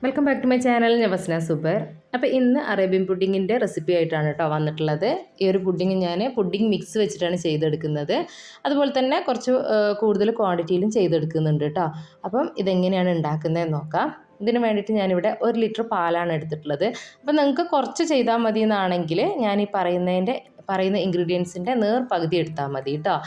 Welcome back to my channel. ഞാൻ Vasna super. അപ്പോൾ ഇന്ന് അറേബ്യൻ പുഡിങ്ങിൻ്റെ റെസിപ്പി ആയിട്ടാണ് കേട്ടോ വന്നിട്ടുള്ളത്. ഈ ഒരു പുഡിങ് ഞാൻ പുഡിങ് മിക്സ് വെച്ചിട്ടാണ് ചെയ്തെടുക്കുന്നത്. അതുപോലെ തന്നെ കുറച്ച് കൂടുതൽ ക്വാണ്ടിറ്റിയിലും ചെയ്തെടുക്കുന്നുണ്ട് കേട്ടോ. അപ്പം ഇതെങ്ങനെയാണ് ഉണ്ടാക്കുന്നതെന്ന് നോക്കാം. ഇതിന് വേണ്ടിയിട്ട് ഞാനിവിടെ 1 ലിറ്റർ പാലാണ് എടുത്തിട്ടുള്ളത്. അപ്പോൾ നിങ്ങൾക്ക് കുറച്ച് ചെയ്താൽ മതി എന്നാണെങ്കിൽ ഞാൻ ഈ പറയുന്ന ഇൻഗ്രീഡിയൻസിൻ്റെ പകുതി എടുത്താൽ മതി കേട്ടോ.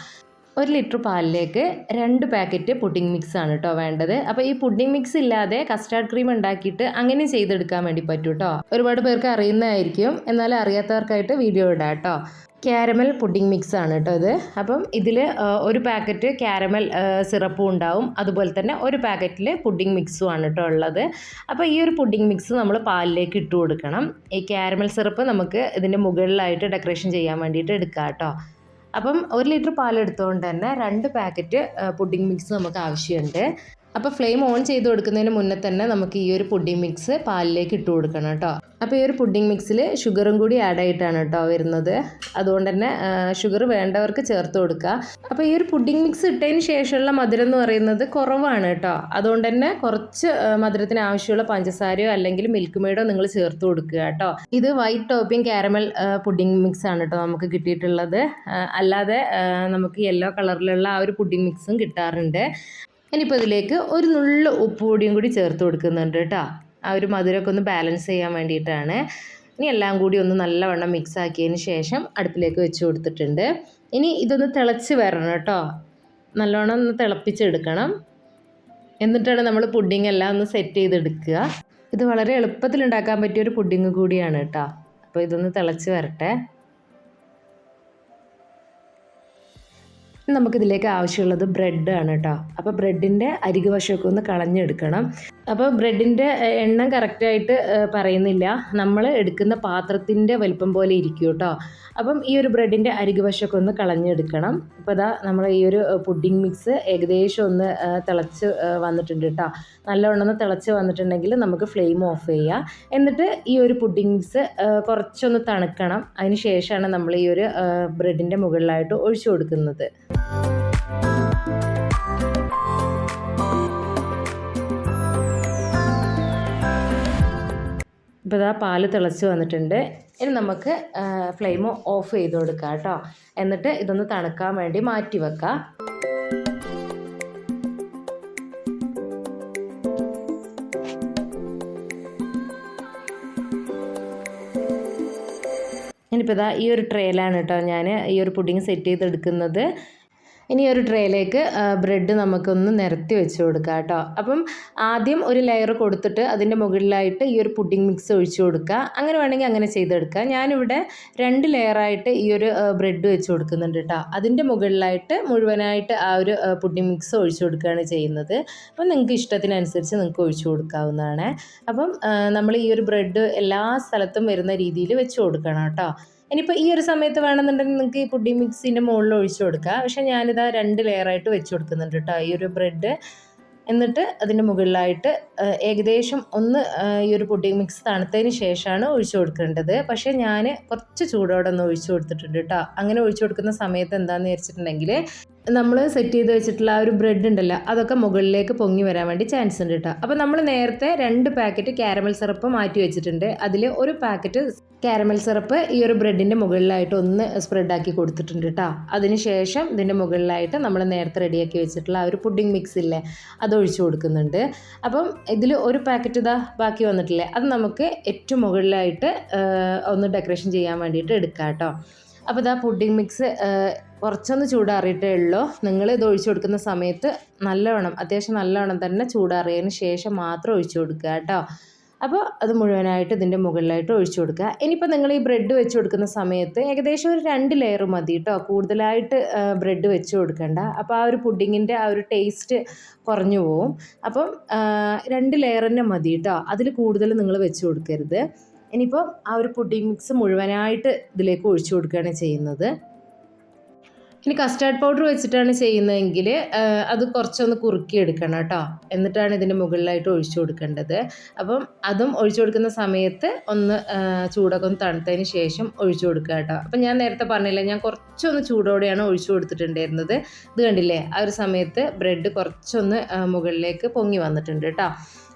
1 ലിറ്റർ പാലിലേക്ക് 2 പാക്കറ്റ് പുഡിംഗ് മിക്സ് ആണ് കേട്ടോ വേണ്ടത്. അപ്പോൾ ഈ പുഡിംഗ് മിക്സ് ഇല്ലാതെ കസ്റ്റാർഡ് ക്രീം ഉണ്ടാക്കിയിട്ട് അങ്ങനെ ചെയ്തെടുക്കാൻ വേണ്ടി പറ്റും കേട്ടോ. ഒരുപാട് പേർക്ക് അറിയുന്നതായിരിക്കും, എന്നാൽ അറിയാത്തവർക്കായിട്ട് വീഡിയോ ഇടാം കേട്ടോ. ക്യാരമൽ പുഡിംഗ് മിക്സ് ആണ് കേട്ടോ ഇത്. അപ്പം ഇതിൽ 1 പാക്കറ്റ് ക്യാരമൽ സിറപ്പും ഉണ്ടാവും, അതുപോലെ തന്നെ 1 പാക്കറ്റിൽ പുഡിംഗ് മിക്സും ആണ് കേട്ടോ ഉള്ളത്. അപ്പോൾ ഈ ഒരു പുഡിംഗ് മിക്സ് നമ്മൾ പാലിലേക്ക് ഇട്ട് കൊടുക്കണം. ഈ ക്യാരമൽ സിറപ്പ് നമുക്ക് ഇതിൻ്റെ മുകളിലായിട്ട് ഡെക്കറേഷൻ ചെയ്യാൻ വേണ്ടിയിട്ട് എടുക്കാം കേട്ടോ. അപ്പം 1 ലിറ്റർ പാലെടുത്തുകൊണ്ട് തന്നെ 2 പാക്കറ്റ് പുഡിംഗ് മിക്സ് നമുക്ക് ആവശ്യമുണ്ട്. അപ്പോൾ ഫ്ലെയിം ഓൺ ചെയ്ത് കൊടുക്കുന്നതിന് മുന്നേ തന്നെ നമുക്ക് ഈ ഒരു പുഡിംഗ് മിക്സ് പാലിലേക്ക് ഇട്ട് കൊടുക്കണം കേട്ടോ. അപ്പോൾ ഈ ഒരു പുഡിംഗ് മിക്സിൽ ഷുഗറും കൂടി ആഡ് ആയിട്ടാണ് കേട്ടോ വരുന്നത്. അതുകൊണ്ട് തന്നെ ഷുഗർ വേണ്ടവർക്ക് ചേർത്ത് കൊടുക്കുക. അപ്പോൾ ഈ ഒരു പുഡിംഗ് മിക്സ് ഇട്ടതിന് ശേഷമുള്ള മധുരം എന്ന് പറയുന്നത് കുറവാണ് കേട്ടോ. അതുകൊണ്ട് തന്നെ കുറച്ച് മധുരത്തിന് ആവശ്യമുള്ള പഞ്ചസാരയോ അല്ലെങ്കിൽ മിൽക്ക് മെയ്ഡോ നിങ്ങൾ ചേർത്ത് കൊടുക്കുക കേട്ടോ. ഇത് white topping caramel pudding mix ആണ് കേട്ടോ നമുക്ക് കിട്ടിയിട്ടുള്ളത്. അല്ലാതെ നമുക്ക് യെല്ലോ കളറിലുള്ള ആ ഒരു പുഡിംഗ് മിക്സും കിട്ടാറുണ്ട്. ഇനിയിപ്പോൾ ഇതിലേക്ക് ഒരു നുള്ളു ഉപ്പ് പൊടിയും കൂടി ചേർത്ത് കൊടുക്കുന്നുണ്ട് കേട്ടോ. ആ ഒരു മധുരമൊക്കെ ഒന്ന് ബാലൻസ് ചെയ്യാൻ വേണ്ടിയിട്ടാണ്. ഇനി എല്ലാം കൂടി ഒന്ന് നല്ലവണ്ണം മിക്സ് ആക്കിയതിന് ശേഷം അടുപ്പിലേക്ക് വെച്ച് കൊടുത്തിട്ടുണ്ട്. ഇനി ഇതൊന്ന് തിളച്ച് വരണം കേട്ടോ. നല്ലവണ്ണം ഒന്ന് തിളപ്പിച്ചെടുക്കണം. എന്നിട്ടാണ് നമ്മൾ പുഡിംഗ് എല്ലാം ഒന്ന് സെറ്റ് ചെയ്തെടുക്കുക. ഇത് വളരെ എളുപ്പത്തിൽ ഉണ്ടാക്കാൻ പറ്റിയൊരു പുഡിംഗ് കൂടിയാണ് കേട്ടോ. അപ്പോൾ ഇതൊന്ന് തിളച്ച് വരട്ടെ. നമുക്കിതിലേക്ക് ആവശ്യമുള്ളത് ബ്രെഡാണ് കേട്ടോ. അപ്പോൾ ബ്രെഡിൻ്റെ അരികു വശമൊക്കെ ഒന്ന് കളഞ്ഞെടുക്കണം. അപ്പോൾ ബ്രെഡിൻ്റെ എണ്ണം കറക്റ്റായിട്ട് പറയുന്നില്ല, നമ്മൾ എടുക്കുന്ന പാത്രത്തിൻ്റെ വലിപ്പം പോലെ ഇരിക്കും കേട്ടോ. അപ്പം ഈ ഒരു ബ്രെഡിൻ്റെ അരികു വശമൊക്കെ ഒന്ന് കളഞ്ഞെടുക്കണം. അപ്പോൾ ഇതാ നമ്മൾ ഈ ഒരു പുഡിംഗ് മിക്സ് ഏകദേശം ഒന്ന് തിളച്ച് വന്നിട്ടുണ്ട് കേട്ടോ. നല്ലവണ്ണം ഒന്ന് തിളച്ച് വന്നിട്ടുണ്ടെങ്കിൽ നമുക്ക് ഫ്ലെയിം ഓഫ് ചെയ്യാം. എന്നിട്ട് ഈ ഒരു പുഡിംഗ് മിക്സ് കുറച്ചൊന്ന് തണുക്കണം. അതിന് ശേഷമാണ് നമ്മൾ ഈ ഒരു ബ്രെഡിൻ്റെ മുകളിലായിട്ട് ഒഴിച്ചു കൊടുക്കുന്നത്. ഇപ്പോൾ ഇതാ പാല് തിളച്ച് വന്നിട്ടുണ്ട്. ഇനി നമുക്ക് ഫ്ലെയിം ഓഫ് ചെയ്ത് കൊടുക്കാം കേട്ടോ. എന്നിട്ട് ഇതൊന്ന് തണുക്കാൻ വേണ്ടി മാറ്റി വെക്കാം. ഇനിയിപ്പോൾ ഇതാ ഈ ഒരു ട്രേയിലാണ് കേട്ടോ ഞാൻ ഈ ഒരു പുഡിംഗ് സെറ്റ് ചെയ്തെടുക്കുന്നത്. ഇനി ഒരു ട്രേയിലേക്ക് ബ്രെഡ് നമുക്കൊന്ന് നിരത്തി വെച്ച് കൊടുക്കാം കേട്ടോ. അപ്പം ആദ്യം ഒരു ലെയർ കൊടുത്തിട്ട് അതിൻ്റെ മുകളിലായിട്ട് ഈ ഒരു പുഡിംഗ് മിക്സ് ഒഴിച്ചു കൊടുക്കുക. അങ്ങനെ വേണമെങ്കിൽ അങ്ങനെ ചെയ്തെടുക്കുക. ഞാനിവിടെ 2 ലെയറായിട്ട് ഈ ഒരു ബ്രെഡ് വെച്ച് കൊടുക്കുന്നുണ്ട് കേട്ടോ. അതിൻ്റെ മുകളിലായിട്ട് മുഴുവനായിട്ട് ആ ഒരു പുഡിംഗ് മിക്സ് ഒഴിച്ചു കൊടുക്കുകയാണ് ചെയ്യുന്നത്. അപ്പം നിങ്ങൾക്ക് ഇഷ്ടത്തിനനുസരിച്ച് നിങ്ങൾക്ക് ഒഴിച്ചു കൊടുക്കാവുന്നതാണ്. അപ്പം നമ്മൾ ഈ ഒരു ബ്രെഡ് എല്ലാ സ്ഥലത്തും വരുന്ന രീതിയിൽ വെച്ച് കൊടുക്കണം കേട്ടോ. ഇനിയിപ്പോൾ ഈ ഒരു സമയത്ത് വേണമെന്നുണ്ടെങ്കിൽ നിങ്ങൾക്ക് ഈ പുഡിംഗ് മിക്സിൻ്റെ മുകളിൽ ഒഴിച്ചു കൊടുക്കുക. പക്ഷേ ഞാനിതാ 2 ലെയറായിട്ട് വെച്ച് കൊടുക്കുന്നുണ്ട് കേട്ടോ ഈ ഒരു ബ്രെഡ്. എന്നിട്ട് അതിൻ്റെ മുകളിലായിട്ട് ഏകദേശം ഒന്ന് ഈ ഒരു പുഡിംഗ് മിക്സ് തണുത്തതിന് ശേഷമാണ് ഒഴിച്ചു കൊടുക്കേണ്ടത്. പക്ഷേ ഞാൻ കുറച്ച് ചൂടോടെ ഒന്ന് ഒഴിച്ചു കൊടുത്തിട്ടുണ്ട് കേട്ടോ. അങ്ങനെ ഒഴിച്ചു കൊടുക്കുന്ന സമയത്ത് എന്താണെന്ന് വിചാരിച്ചിട്ടുണ്ടെങ്കിൽ നമ്മൾ സെറ്റ് ചെയ്ത് വെച്ചിട്ടുള്ള ആ ഒരു ബ്രെഡ് ഉണ്ടല്ലോ, അതൊക്കെ മുകളിലേക്ക് പൊങ്ങി വരാൻ വേണ്ടി ചാൻസ് ഉണ്ട് കേട്ടോ. അപ്പോൾ നമ്മൾ നേരത്തെ 2 പാക്കറ്റ് ക്യാരമൽ സിറപ്പ് മാറ്റി വെച്ചിട്ടുണ്ട്. അതിൽ 1 പാക്കറ്റ് ക്യാരമൽ സിറപ്പ് ഈ ഒരു ബ്രെഡിൻ്റെ മുകളിലായിട്ട് ഒന്ന് സ്പ്രെഡാക്കി കൊടുത്തിട്ടുണ്ട് കേട്ടോ. അതിനുശേഷം ഇതിൻ്റെ മുകളിലായിട്ട് നമ്മൾ നേരത്തെ റെഡിയാക്കി വെച്ചിട്ടുള്ള ആ ഒരു പുഡിംഗ് മിക്സ് ഇല്ലേ, അത് ഒഴിച്ചു കൊടുക്കുന്നുണ്ട്. അപ്പം ഇതിൽ 1 പാക്കറ്റ് ഇതാ ബാക്കി വന്നിട്ടില്ലേ, അത് നമുക്ക് ഏറ്റവും മുകളിലായിട്ട് ഒന്ന് ഡെക്കറേഷൻ ചെയ്യാൻ വേണ്ടിയിട്ട് എടുക്കാം കേട്ടോ. അപ്പോൾ ഇതാ പുഡിംഗ് മിക്സ് കുറച്ചൊന്ന് ചൂടാറിയിട്ടേ ഉള്ളൂ. നിങ്ങൾ ഇത് ഒഴിച്ചു കൊടുക്കുന്ന സമയത്ത് അത്യാവശ്യം നല്ലവണ്ണം തന്നെ ചൂടാറിയതിന് ശേഷം മാത്രം ഒഴിച്ചു കൊടുക്കുക കേട്ടോ. അപ്പോൾ അത് മുഴുവനായിട്ട് ഇതിൻ്റെ മുകളിലായിട്ട് ഒഴിച്ചു കൊടുക്കുക. ഇനിയിപ്പോൾ നിങ്ങൾ ഈ ബ്രെഡ് വെച്ച് കൊടുക്കുന്ന സമയത്ത് ഏകദേശം ഒരു 2 ലെയർ മതി കേട്ടോ. കൂടുതലായിട്ട് ബ്രെഡ് വെച്ച് കൊടുക്കണ്ട. അപ്പോൾ ആ ഒരു പുഡിങ്ങിൻ്റെ ആ ഒരു ടേസ്റ്റ് കുറഞ്ഞു പോവും. അപ്പം 2 ലെയർ തന്നെ മതി കേട്ടോ. അതിൽ കൂടുതൽ നിങ്ങൾ വെച്ച് കൊടുക്കരുത്. ഇനിയിപ്പോൾ ആ ഒരു പുഡിംഗ് മിക്സ് മുഴുവനായിട്ട് ഇതിലേക്ക് ഒഴിച്ചു കൊടുക്കുകയാണ് ചെയ്യുന്നത്. ഇനി കസ്റ്റാർഡ് പൗഡർ വെച്ചിട്ടാണ് ചെയ്യുന്നതെങ്കിൽ അത് കുറച്ചൊന്ന് കുറുക്കിയെടുക്കണം കേട്ടോ. എന്നിട്ടാണ് ഇതിൻ്റെ മുകളിലായിട്ട് ഒഴിച്ചു കൊടുക്കേണ്ടത്. അപ്പം അതും ഒഴിച്ചു കൊടുക്കുന്ന സമയത്ത് ഒന്ന് ചൂടൊക്കെ ഒന്ന് തണുത്തതിന് ശേഷം ഒഴിച്ചു കൊടുക്കുക കേട്ടോ. അപ്പം ഞാൻ നേരത്തെ പറഞ്ഞില്ല, ഞാൻ കുറച്ചൊന്ന് ചൂടോടെയാണ് ഒഴിച്ചു കൊടുത്തിട്ടുണ്ടായിരുന്നത്. ഇത് കണ്ടില്ലേ, ആ ഒരു സമയത്ത് ബ്രെഡ് കുറച്ചൊന്ന് മുകളിലേക്ക് പൊങ്ങി വന്നിട്ടുണ്ട് കേട്ടോ.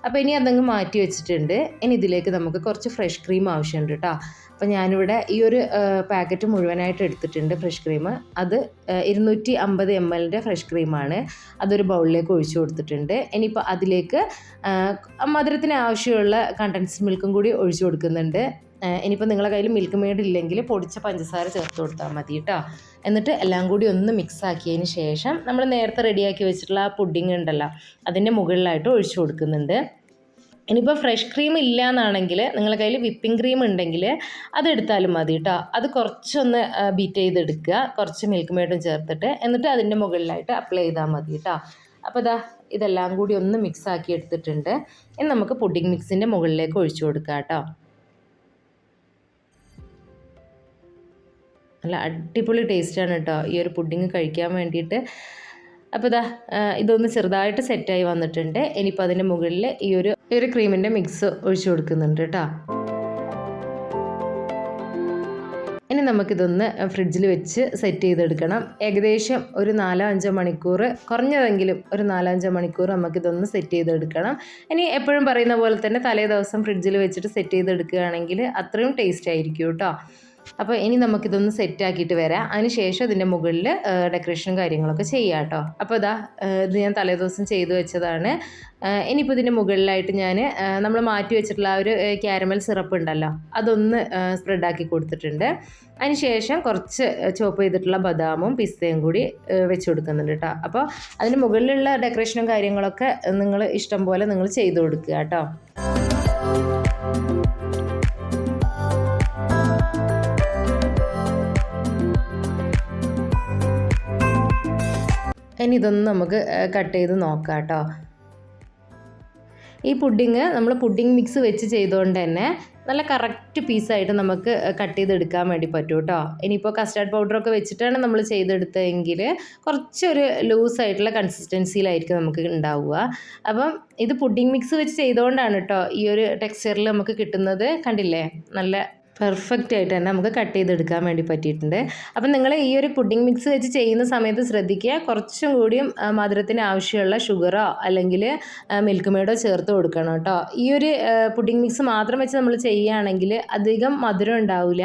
അപ്പോൾ ഇനി അതങ്ങ് മാറ്റി വെച്ചിട്ടുണ്ട്. ഇനി ഇതിലേക്ക് നമുക്ക് കുറച്ച് ഫ്രഷ് ക്രീം ആവശ്യമുണ്ട് കേട്ടോ. അപ്പോൾ ഞാനിവിടെ ഈ ഒരു പാക്കറ്റ് മുഴുവനായിട്ട് എടുത്തിട്ടുണ്ട് ഫ്രഷ് ക്രീം. അത് 250 ml ഫ്രഷ് ക്രീമാണ്. അതൊരു ബൗളിലേക്ക് ഒഴിച്ചു കൊടുത്തിട്ടുണ്ട്. ഇനിയിപ്പോൾ അതിലേക്ക് മധുരത്തിന് ആവശ്യമുള്ള കണ്ടൻസ്ഡ് മിൽക്കും കൂടി ഒഴിച്ചു കൊടുക്കുന്നുണ്ട്. ഇനിയിപ്പോൾ നിങ്ങളുടെ കയ്യിൽ മിൽക്ക് മെയ്ഡ് ഇല്ലെങ്കിൽ പൊടിച്ച പഞ്ചസാര ചേർത്ത് കൊടുത്താൽ മതി കേട്ടോ. എന്നിട്ട് എല്ലാം കൂടി ഒന്ന് മിക്സ് ആക്കിയതിന് ശേഷം നമ്മൾ നേരത്തെ റെഡിയാക്കി വെച്ചിട്ടുള്ള ആ പുഡിംഗ് ഉണ്ടല്ലോ, അതിൻ്റെ മുകളിലായിട്ട് ഒഴിച്ചു കൊടുക്കുന്നുണ്ട്. ഇനിയിപ്പോൾ ഫ്രഷ് ക്രീം ഇല്ല എന്നാണെങ്കിൽ നിങ്ങളുടെ കയ്യിൽ വിപ്പിംഗ് ക്രീം ഉണ്ടെങ്കിൽ അതെടുത്താലും മതി കേട്ടോ. അത് കുറച്ചൊന്ന് ബീറ്റ് ചെയ്തെടുക്കുക, കുറച്ച് മിൽക്ക് മെയ്ഡും ചേർത്തിട്ട്, എന്നിട്ട് അതിൻ്റെ മുകളിലായിട്ട് അപ്ലൈ ചെയ്താൽ മതി കേട്ടോ. അപ്പോൾ ഇതെല്ലാം കൂടി ഒന്ന് മിക്സ് ആക്കി എടുത്തിട്ടുണ്ട്. ഇനി നമുക്ക് പുഡിംഗ് മിക്സിൻ്റെ മുകളിലേക്ക് ഒഴിച്ചു കൊടുക്കാം കേട്ടോ. നല്ല അടിപൊളി ടേസ്റ്റാണ് കേട്ടോ ഈ ഒരു പുഡിംഗ് കഴിക്കാൻ വേണ്ടിയിട്ട്. അപ്പോൾ ഇതൊന്ന് ചെറുതായിട്ട് സെറ്റായി വന്നിട്ടുണ്ട്. ഇനിയിപ്പോൾ അതിൻ്റെ മുകളിൽ ഈ ഒരു ക്രീമിൻ്റെ മിക്സ് ഒഴിച്ചു കൊടുക്കുന്നുണ്ട് കേട്ടോ. ഇനി നമുക്കിതൊന്ന് ഫ്രിഡ്ജിൽ വെച്ച് സെറ്റ് ചെയ്തെടുക്കണം. ഏകദേശം ഒരു 4-5 മണിക്കൂർ, കുറഞ്ഞതെങ്കിലും ഒരു 4-5 മണിക്കൂർ നമുക്കിതൊന്ന് സെറ്റ് ചെയ്തെടുക്കണം. ഇനി എപ്പോഴും പറയുന്ന പോലെ തന്നെ തലേ ദിവസം ഫ്രിഡ്ജിൽ വെച്ചിട്ട് സെറ്റ് ചെയ്തെടുക്കുകയാണെങ്കിൽ അത്രയും ടേസ്റ്റ് ആയിരിക്കും കേട്ടോ. അപ്പോൾ ഇനി നമുക്കിതൊന്ന് സെറ്റാക്കിയിട്ട് വരാം. അതിന് ശേഷം ഇതിൻ്റെ മുകളിൽ ഡെക്കറേഷനും കാര്യങ്ങളൊക്കെ ചെയ്യാം കേട്ടോ. അപ്പോൾ ഇത് ഞാൻ തലേദിവസം ചെയ്തു വെച്ചതാണ്. ഇനിയിപ്പോൾ ഇതിൻ്റെ മുകളിലായിട്ട് ഞാൻ നമ്മൾ മാറ്റി വെച്ചിട്ടുള്ള ആ ഒരു ക്യാരമൽ സിറപ്പ് ഉണ്ടല്ലോ, അതൊന്ന് സ്പ്രെഡാക്കി കൊടുത്തിട്ടുണ്ട്. അതിന് ശേഷം കുറച്ച് ചോപ്പ് ചെയ്തിട്ടുള്ള ബദാമും പിസ്തയും കൂടി വെച്ച് കൊടുക്കുന്നുണ്ട് കേട്ടോ. അപ്പോൾ അതിന് മുകളിലുള്ള ഡെക്കറേഷനും കാര്യങ്ങളൊക്കെ നിങ്ങൾ ഇഷ്ടം പോലെ നിങ്ങൾ ചെയ്ത് കൊടുക്കുക കേട്ടോ. ഇനി ഇതൊന്ന് നമുക്ക് കട്ട് ചെയ്ത് നോക്കാം കേട്ടോ. ഈ പുഡിങ് നമ്മൾ പുഡിംഗ് മിക്സ് വെച്ച് ചെയ്തുകൊണ്ട് തന്നെ നല്ല കറക്റ്റ് പീസായിട്ട് നമുക്ക് കട്ട് ചെയ്തെടുക്കാൻ വേണ്ടി പറ്റും കേട്ടോ. ഇനിയിപ്പോൾ കസ്റ്റാർഡ് പൗഡറൊക്കെ വെച്ചിട്ടാണ് നമ്മൾ ചെയ്തെടുത്തതെങ്കിൽ കുറച്ചൊരു ലൂസായിട്ടുള്ള കൺസിസ്റ്റൻസിയിലായിരിക്കും നമുക്ക് ഉണ്ടാവുക. അപ്പം ഇത് പുഡിംഗ് മിക്സ് വെച്ച് ചെയ്തുകൊണ്ടാണ് കേട്ടോ ഈ ഒരു ടെക്സ്ചറിൽ നമുക്ക് കിട്ടുന്നത്. കണ്ടില്ലേ, നല്ല പെർഫെക്റ്റ് ആയിട്ട് തന്നെ നമുക്ക് കട്ട് ചെയ്തെടുക്കാൻ വേണ്ടി പറ്റിയിട്ടുണ്ട്. അപ്പം നിങ്ങൾ ഈ ഒരു പുഡിംഗ് മിക്സ് വെച്ച് ചെയ്യുന്ന സമയത്ത് ശ്രദ്ധിക്കുക, കുറച്ചും കൂടിയും മധുരത്തിന് ആവശ്യമുള്ള ഷുഗറോ അല്ലെങ്കിൽ മിൽക്ക് മെയ്ഡോ ചേർത്ത് കൊടുക്കണം കേട്ടോ. ഈ ഒരു പുഡിംഗ് മിക്സ് മാത്രം വെച്ച് നമ്മൾ ചെയ്യുകയാണെങ്കിൽ അധികം മധുരം ഉണ്ടാവില്ല.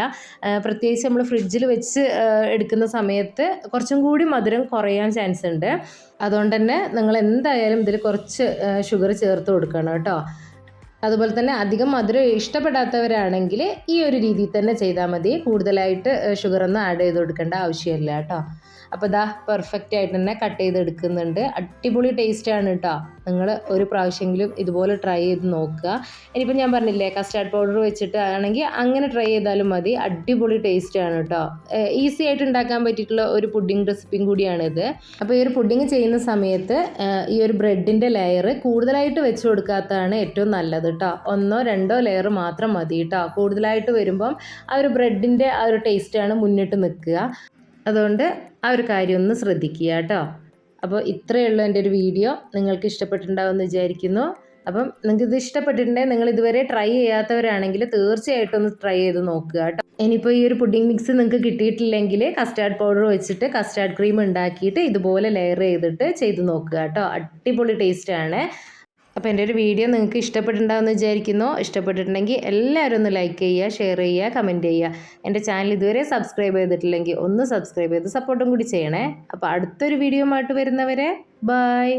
പ്രത്യേകിച്ച് നമ്മൾ ഫ്രിഡ്ജിൽ വെച്ച് എടുക്കുന്ന സമയത്ത് കുറച്ചും കൂടി മധുരം കുറയാൻ ചാൻസ് ഉണ്ട്. അതുകൊണ്ട് തന്നെ നിങ്ങൾ എന്തായാലും ഇതിൽ കുറച്ച് ഷുഗർ ചേർത്ത് കൊടുക്കണം കേട്ടോ. അതുപോലെ തന്നെ അധികം മധുരം ഇഷ്ടപ്പെടാത്തവരാണെങ്കിൽ ഈ ഒരു രീതിയിൽ തന്നെ ചെയ്താൽ മതി. കൂടുതലായിട്ട് ഷുഗറൊന്നും ആഡ് ചെയ്ത് കൊടുക്കേണ്ട ആവശ്യമില്ല കേട്ടോ. അപ്പോൾ പെർഫെക്റ്റ് ആയിട്ട് തന്നെ കട്ട് ചെയ്തെടുക്കുന്നുണ്ട്. അടിപൊളി ടേസ്റ്റാണ് കേട്ടോ. നിങ്ങൾ ഒരു പ്രാവശ്യമെങ്കിലും ഇതുപോലെ ട്രൈ ചെയ്ത് നോക്കുക. ഇനിയിപ്പോൾ ഞാൻ പറഞ്ഞില്ലേ, കസ്റ്റാർഡ് പൗഡർ വെച്ചിട്ട് ആണെങ്കിൽ അങ്ങനെ ട്രൈ ചെയ്താലും മതി. അടിപൊളി ടേസ്റ്റാണ് കേട്ടോ. ഈസി ആയിട്ട് ഉണ്ടാക്കാൻ പറ്റിയിട്ടുള്ള ഒരു പുഡിംഗ് റെസിപ്പിയും കൂടിയാണിത്. അപ്പോൾ ഈ ഒരു പുഡിംഗ് ചെയ്യുന്ന സമയത്ത് ഈ ഒരു ബ്രെഡിൻ്റെ ലെയർ കൂടുതലായിട്ട് വെച്ച് കൊടുക്കാത്തതാണ് ഏറ്റവും നല്ലത് കേട്ടോ. 1-2 ലെയർ മാത്രം മതി കേട്ടോ. കൂടുതലായിട്ട് വരുമ്പം ആ ഒരു ബ്രെഡിൻ്റെ ആ ഒരു ടേസ്റ്റാണ് മുന്നിട്ട് നിൽക്കുക. അതുകൊണ്ട് ആ ഒരു കാര്യം ഒന്ന് ശ്രദ്ധിക്കുക കേട്ടോ. അപ്പോൾ ഇത്രയേ ഉള്ളൂ എൻ്റെ ഒരു വീഡിയോ. നിങ്ങൾക്ക് ഇഷ്ടപ്പെട്ടിട്ടുണ്ടാവുമെന്ന് വിചാരിക്കുന്നു. അപ്പം നിങ്ങൾക്ക് ഇത് ഇഷ്ടപ്പെട്ടിട്ടുണ്ടെങ്കിൽ നിങ്ങൾ ഇതുവരെ ട്രൈ ചെയ്യാത്തവരാണെങ്കിൽ തീർച്ചയായിട്ടും ഒന്ന് ട്രൈ ചെയ്ത് നോക്കുക കേട്ടോ. ഇനിയിപ്പോൾ ഈ ഒരു പുഡിംഗ് മിക്സ് നിങ്ങൾക്ക് കിട്ടിയിട്ടില്ലെങ്കിൽ കസ്റ്റാർഡ് പൗഡർ വെച്ചിട്ട് കസ്റ്റാർഡ് ക്രീം ഉണ്ടാക്കിയിട്ട് ഇതുപോലെ ലെയർ ചെയ്തിട്ട് ചെയ്ത് നോക്കുക കേട്ടോ. അടിപൊളി ടേസ്റ്റാണ്. അപ്പോൾ എൻ്റെ ഒരു വീഡിയോ നിങ്ങൾക്ക് ഇഷ്ടപ്പെട്ടിട്ടുണ്ടാവുമെന്ന് വിചാരിക്കുന്നു. ഇഷ്ടപ്പെട്ടിട്ടുണ്ടെങ്കിൽ എല്ലാവരും ഒന്ന് ലൈക്ക് ചെയ്യുക, ഷെയർ ചെയ്യുക, കമൻറ്റ് ചെയ്യുക. എൻ്റെ ചാനൽ ഇതുവരെ സബ്സ്ക്രൈബ് ചെയ്തിട്ടില്ലെങ്കിൽ ഒന്ന് സബ്സ്ക്രൈബ് ചെയ്ത് സപ്പോർട്ടും കൂടി ചെയ്യണേ. അപ്പോൾ അടുത്തൊരു വീഡിയോ ആയിട്ട് വരുന്നവരെ ബൈ.